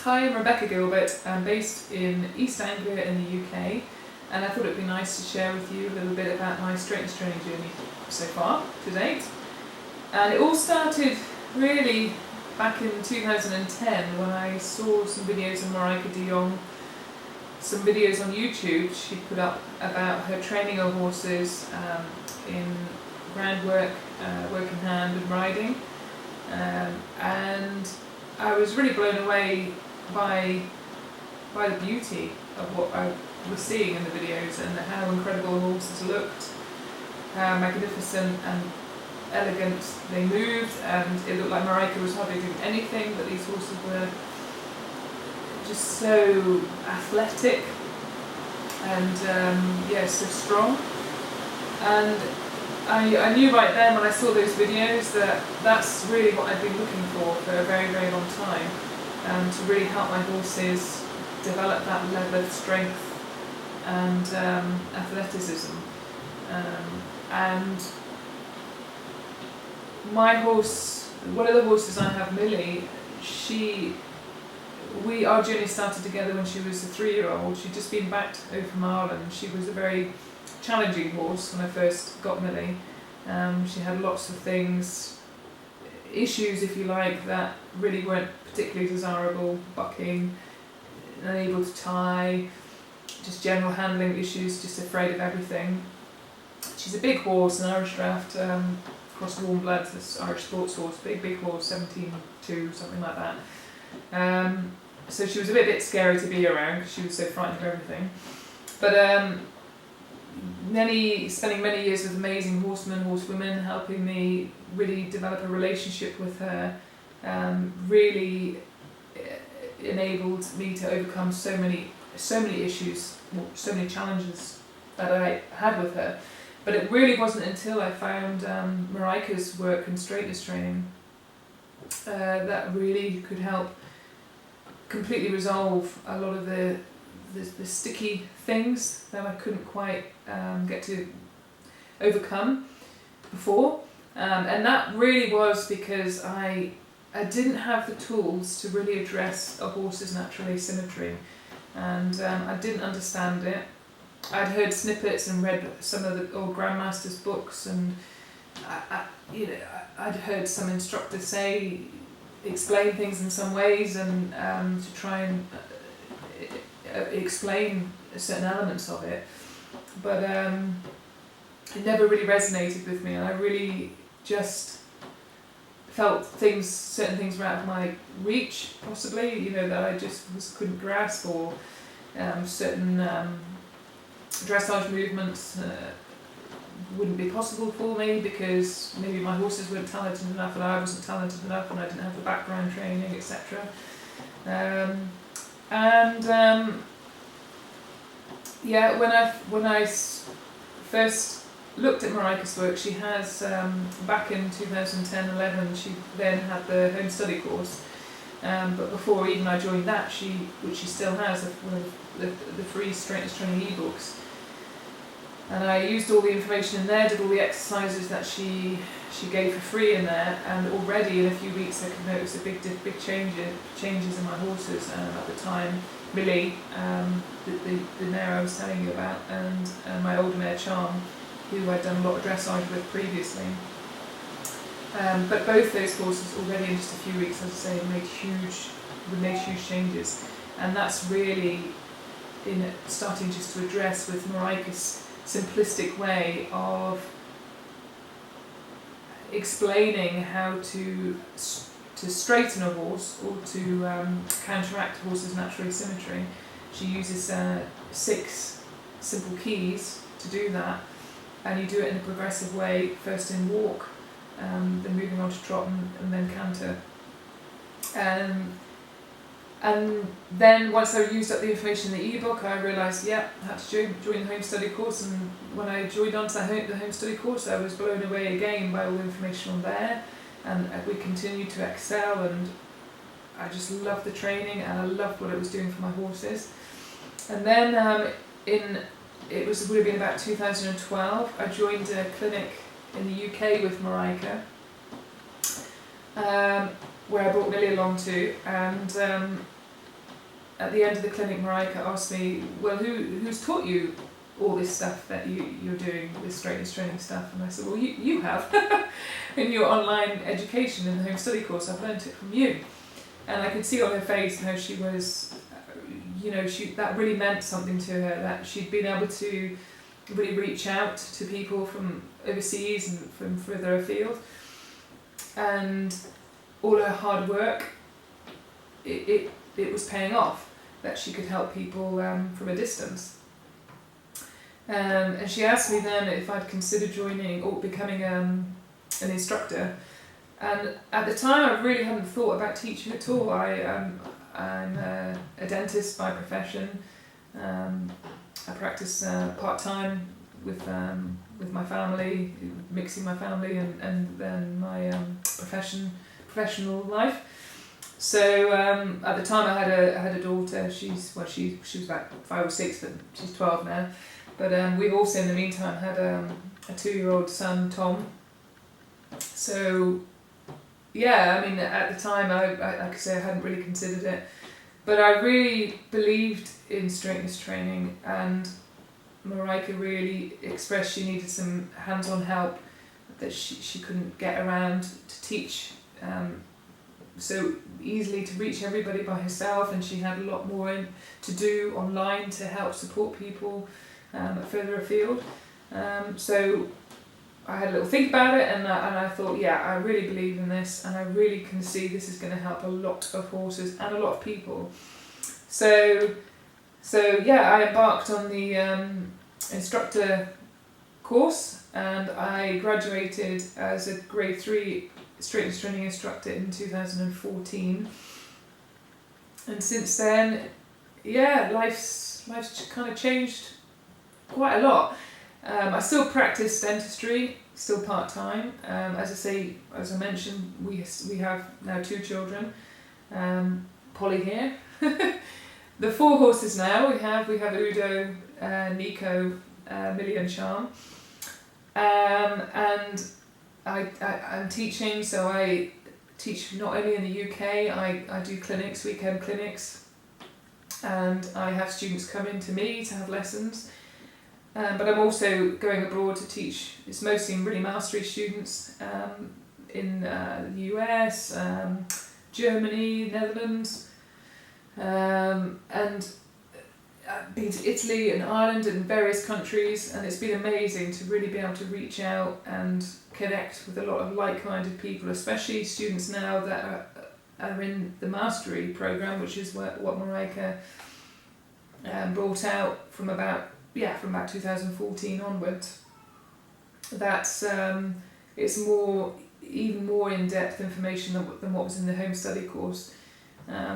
Hi, I'm Rebecca Gilbert. I'm based in East Anglia in the UK, and I thought it'd be nice to share with you a little bit about my straightness training journey so far, to date. And it all started really back in 2010 when I saw some videos of Marika de Jong, some videos on YouTube she put up about her training of horses in groundwork, work in hand and riding. And I was really blown away by the beauty of what I was seeing in the videos and how incredible the horses looked, how magnificent and elegant they moved, and it looked like Marika was hardly doing anything, but these horses were just so athletic and so strong. And I knew right then when I saw those videos that that's really what I'd been looking for a very, very long time, to really help my horses develop that level of strength and athleticism. And my horse, one of the horses I have, Millie, our journey started together when she was a 3-year-old. She'd just been backed over from Ireland. She was a very challenging horse when I first got Millie. She had lots of issues if you like, that really weren't particularly desirable: bucking, unable to tie, just general handling issues, just afraid of everything. She's a big horse, an Irish Draft, cross warm bloods, this Irish sports horse, big horse, 17-2, something like that. So she was a bit scary to be around because she was so frightened of everything. But spending many years with amazing horsemen, horsewomen, helping me really develop a relationship with her, really enabled me to overcome so many issues, so many challenges that I had with her. But it really wasn't until I found Marika's work in straightness training that really could help completely resolve a lot of the sticky things that I couldn't quite get to overcome before. And that really was because I didn't have the tools to really address a horse's natural asymmetry, and I didn't understand it. I'd heard snippets and read some of the old grandmasters' books, and I'd heard some instructors explain things in some ways, and to try and explain certain elements of it, but it never really resonated with me, and I really just felt certain things were out of my reach, possibly, that I just couldn't grasp, or certain dressage movements wouldn't be possible for me because maybe my horses weren't talented enough and I wasn't talented enough and I didn't have the background training, etc. When I first looked at Marika's work, she has, back in 2010-11, she then had the home study course, but before even I joined that, which she still has, one of the free straightness training ebooks, and I used all the information in there, did all the exercises that she gave for free in there, and already in a few weeks I could notice a big changes in my horses. At the time, Millie, the mare I was telling you about, and my older mare Charm, who I'd done a lot of dressage with previously. But both those horses already in just a few weeks, as I say, made huge changes, and that's really starting just to address with Marika's simplistic way of explaining how to straighten a horse or to counteract a horse's natural asymmetry. She uses 6 simple keys to do that, and you do it in a progressive way, first in walk, then moving on to trot, and then canter. And then once I used up the information in the ebook, I realised, I had to join the home study course, and when I joined onto the home study course, I was blown away again by all the information on there, and we continued to excel, and I just loved the training, and I loved what it was doing for my horses. And then it would have been about 2012, I joined a clinic in the UK with Marika, where I brought Millie along to, and at the end of the clinic, Marika asked me, well, who's taught you all this stuff that you're doing, this straightness training stuff? And I said, well, you have. In your online education in the home study course, I've learnt it from you. And I could see on her face how she was, that really meant something to her, that she'd been able to really reach out to people from overseas and from further afield. And all her hard work, it was paying off, that she could help people from a distance. And she asked me then if I'd consider joining or becoming an instructor. And at the time, I really hadn't thought about teaching at all. I'm a dentist by profession. I practice part-time with my family, mixing my family and then my professional life. So at the time, I had a daughter. She was about 5 or 6, but she's 12 now. But we've also in the meantime had a 2-year-old son, Tom. So yeah, I mean, at the time, I like I say, I hadn't really considered it, but I really believed in straightness training, and Marika really expressed she needed some hands-on help, that she couldn't get around to teach so easily, to reach everybody by herself, and she had a lot more to do online to help support people further afield. So I had a little think about it, and I thought, yeah, I really believe in this, and I really can see this is going to help a lot of horses and a lot of people. So yeah, I embarked on the instructor course, and I graduated as a grade 3 straightness training instructor in 2014. And since then, yeah, life's kind of changed quite a lot. I still practice dentistry, still part-time. As I mentioned, we have now 2 children. Polly here. The 4 horses now we have Udo, Nico, Millie and Charm. And I'm teaching, so I teach not only in the UK, I do clinics, weekend clinics, and I have students come in to me to have lessons. But I'm also going abroad to teach. It's mostly really mastery students in the US, Germany, Netherlands, and I've been to Italy and Ireland and various countries, and it's been amazing to really be able to reach out and connect with a lot of like-minded people, especially students now that are in the mastery program, which is what Marika brought out from about 2014 onwards. That's it's even more in-depth information than what was in the home study course.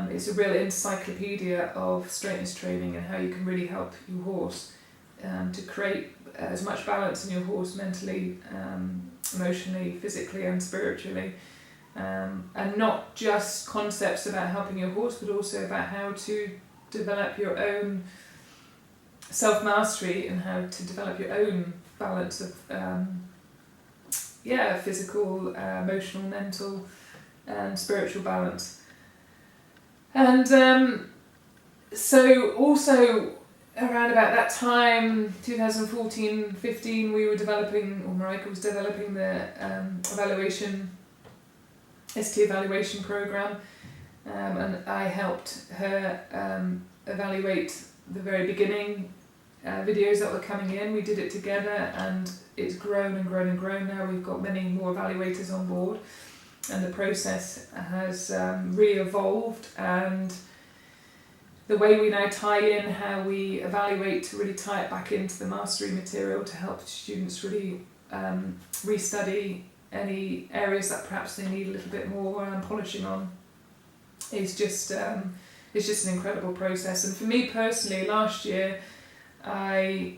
It's a real encyclopedia of straightness training and how you can really help your horse to create as much balance in your horse mentally, emotionally, physically and spiritually. And not just concepts about helping your horse, but also about how to develop your own self-mastery and how to develop your own balance of physical, emotional, mental and spiritual balance. And so also around about that time, 2014-15, we were developing, or Marika was developing the ST evaluation program, and I helped her evaluate the very beginning videos that were coming in. We did it together, and it's grown and grown and grown now. We've got many more evaluators on board, and the process has really evolved, and the way we now tie in how we evaluate to really tie it back into the mastery material to help students really restudy any areas that perhaps they need a little bit more polishing on is just it's just an incredible process. And for me personally, last year I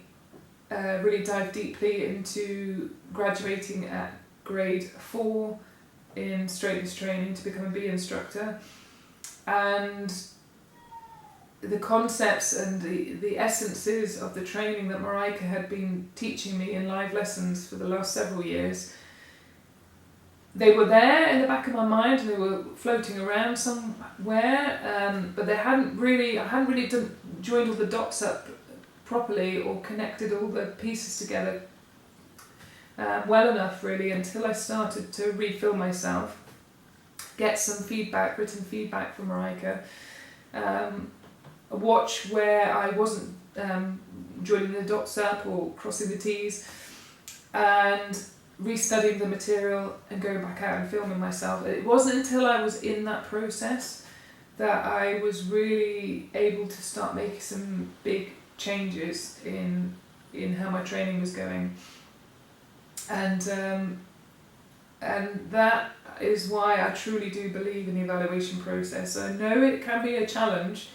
really dived deeply into graduating at grade 4 in straightness training to become a B instructor, and the concepts and the essences of the training that Marika had been teaching me in live lessons for the last several years they were there in the back of my mind, and they were floating around somewhere, but I hadn't really joined all the dots up properly or connected all the pieces together well enough, really, until I started to refill myself, get some feedback, written feedback from Marika, watch where I wasn't joining the dots up or crossing the T's, and restudying the material and going back out and filming myself. It wasn't until I was in that process that I was really able to start making some big changes in how my training was going, and that is why I truly do believe in the evaluation process. I know it can be a challenge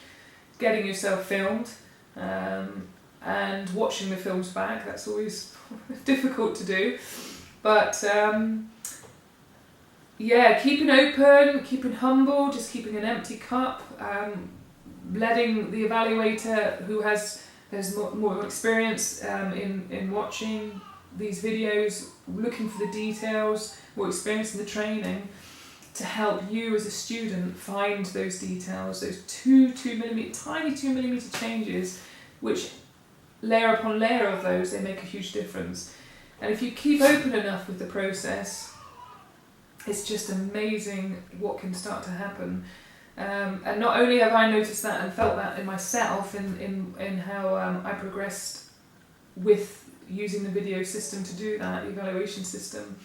getting yourself filmed, and watching the films back. That's always difficult to do, but keeping open, keeping humble, just keeping an empty cup, letting the evaluator who has more experience in watching these videos, looking for the details, more experience in the training, to help you as a student find those details, those tiny 2mm changes, which layer upon layer of those, they make a huge difference. And if you keep open enough with the process, it's just amazing what can start to happen. And not only have I noticed that and felt that in myself, in how I progressed with using the video system to do that, evaluation system,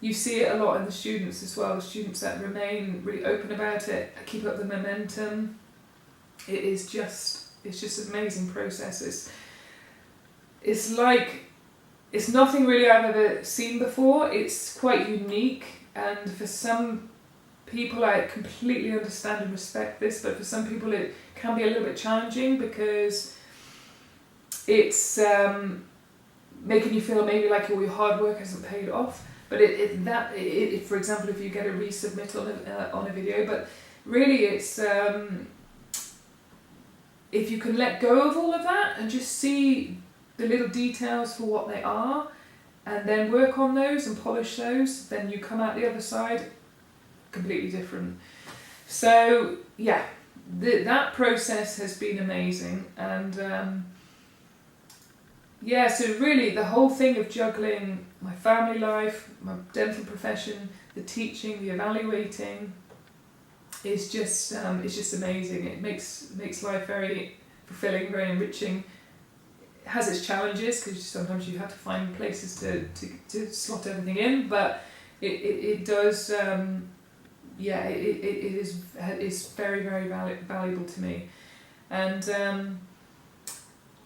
you see it a lot in the students as well. The students that remain really open about it, keep up the momentum. It's just an amazing process. It's nothing really I've ever seen before. It's quite unique, and for some people I completely understand and respect this, but for some people it can be a little bit challenging because it's making you feel maybe like all your hard work hasn't paid off. But it for example, if you get a resubmit on a video, but really it's if you can let go of all of that and just see the little details for what they are, and then work on those and polish those, then you come out the other side completely different. So yeah, that process has been amazing, and so really the whole thing of juggling my family life, my dental profession, the teaching, the evaluating, is just it's just amazing. It makes life very fulfilling, very enriching. It has its challenges because sometimes you have to find places to slot everything in, but it does. It's very, very valuable to me. And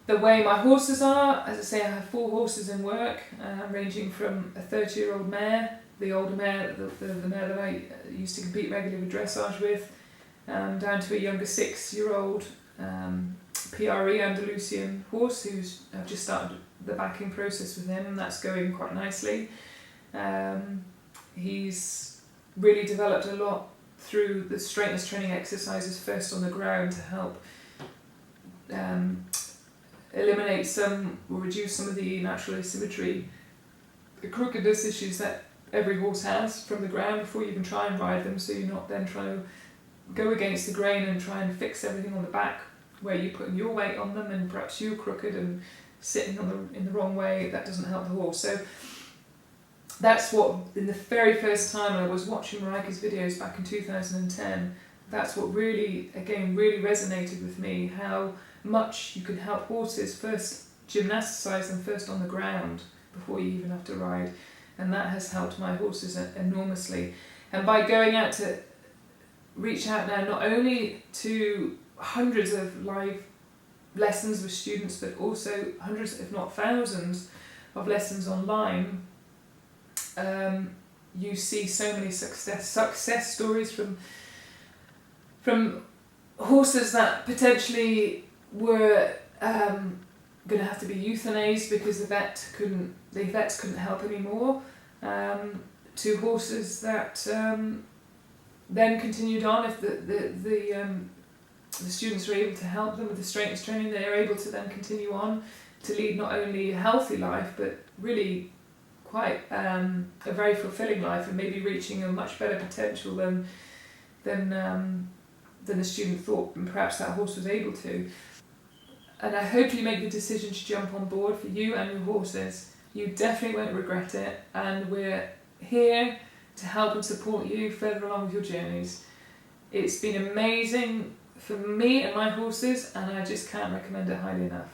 the way my horses are, as I say, I have 4 horses in work, ranging from a 30-year-old mare, the older mare, the mare that I used to compete regularly with dressage with, down to a younger 6-year-old PRE Andalusian horse I've just started the backing process with him, and that's going quite nicely. He's really developed a lot through the straightness training exercises first on the ground to help eliminate some or reduce some of the natural asymmetry, the crookedness issues that every horse has from the ground before you even try and ride them, so you're not then trying to go against the grain and try and fix everything on the back where you're putting your weight on them and perhaps you're crooked and sitting in the wrong way. That doesn't help the horse. So that's what, in the very first time I was watching Marika's videos back in 2010, that's what really resonated with me, how much you can help horses first gymnasticize them first on the ground before you even have to ride. And that has helped my horses enormously. And by going out to reach out now not only to hundreds of live lessons with students, but also hundreds, if not thousands, of lessons online, you see so many success stories from horses that potentially were going to have to be euthanized because the vets couldn't help anymore, to horses that then continued on. If the students were able to help them with the straightness training, they are able to then continue on to lead not only a healthy life but really quite a very fulfilling life, and maybe reaching a much better potential than the student thought, and perhaps that horse was able to. And I hope you make the decision to jump on board for you and your horses. You definitely won't regret it, and we're here to help and support you further along with your journeys. It's been amazing for me and my horses, and I just can't recommend it highly enough.